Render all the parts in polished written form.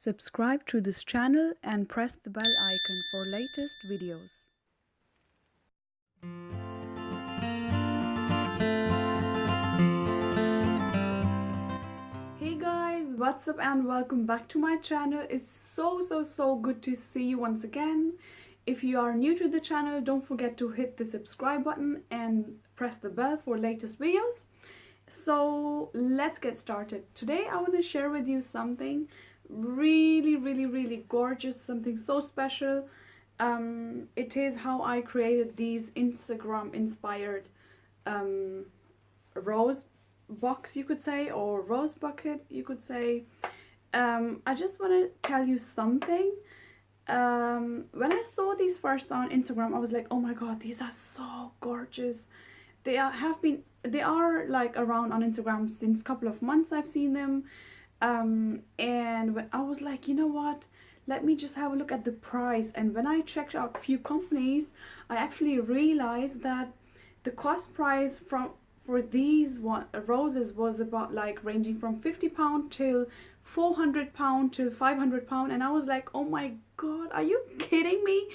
Subscribe to this channel and press the bell icon for latest videos. Hey guys, what's up and welcome back to my channel. It's so good to see you once again. If you are new to the channel, don't forget to hit the subscribe button and press the bell for latest videos. So let's get started. Today I want to share with you something really gorgeous, something so special. It is how I created these Instagram inspired rose box, you could say, or rose bucket, you could say. I just want to tell you something. When I saw these first on Instagram, I was like, oh my god, these are so gorgeous. They are like around on Instagram since a couple of months. I've seen them, and when I was like, you know what, let me just have a look at the price. And when I checked out a few companies, I actually realized that the cost price for these roses was about like ranging from £50 till £400 till £500. And I was like, oh my god, are you kidding me?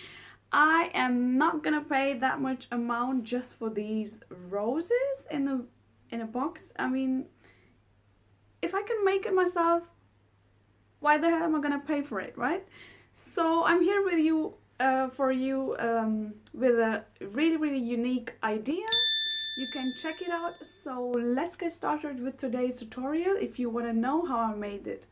I am not gonna pay that much amount just for these roses in a box. I mean, if I can make it myself, why the hell am I gonna pay for it, right? So I'm here with you with a really unique idea. You can check it out. So let's get started with today's tutorial if you want to know how I made it.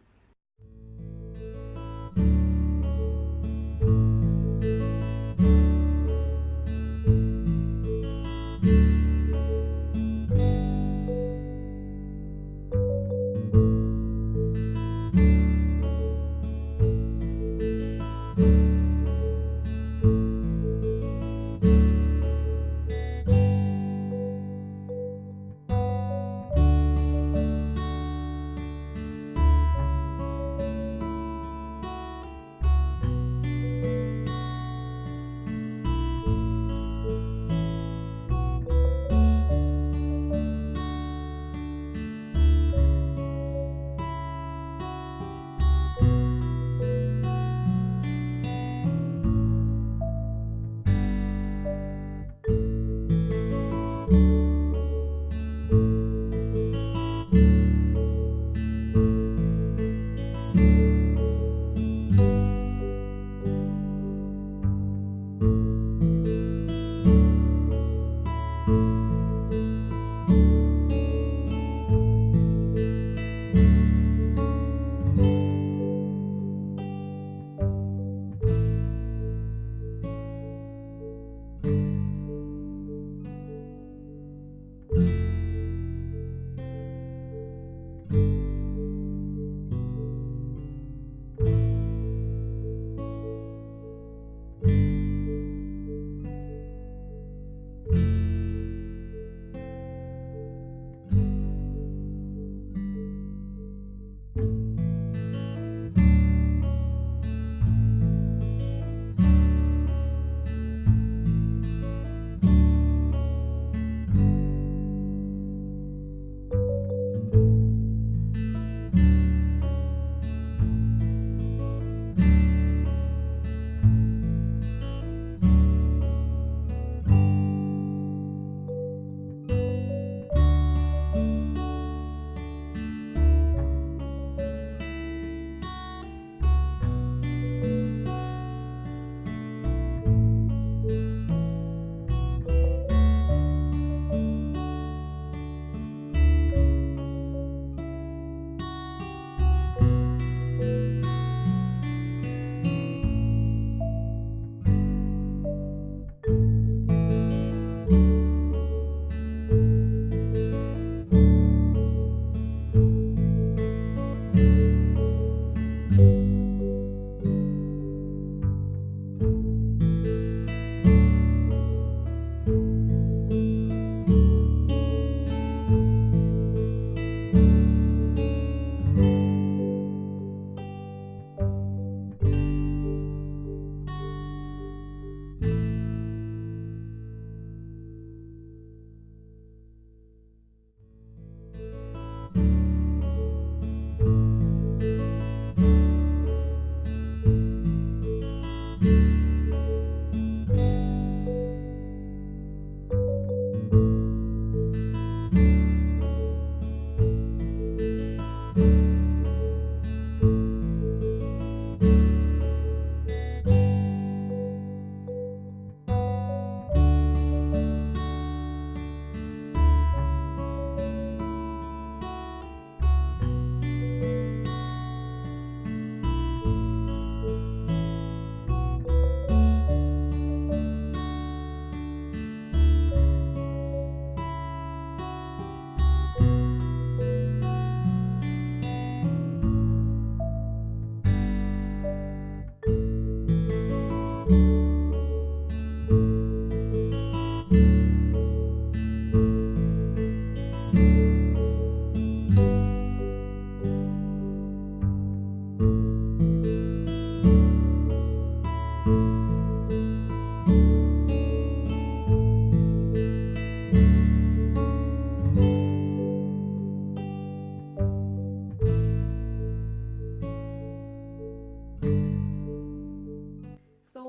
So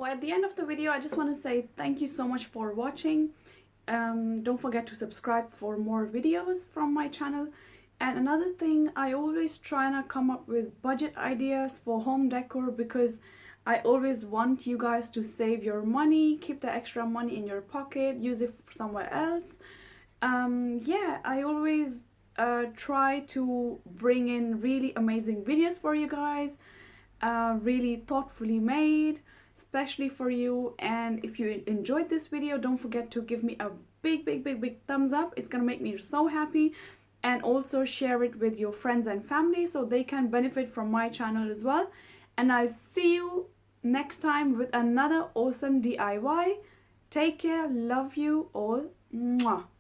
at the end of the video, I just want to say thank you so much for watching. Don't forget to subscribe for more videos from my channel. And another thing, I always try to come up with budget ideas for home decor, because I always want you guys to save your money, keep the extra money in your pocket, use it somewhere else. Yeah, I always try to bring in really amazing videos for you guys, really thoughtfully made, especially for you. And if you enjoyed this video, don't forget to give me a big thumbs up. It's gonna make me so happy. And also share it with your friends and family so they can benefit from my channel as well. And I'll see you next time with another awesome DIY. Take care, love you all. Mwah.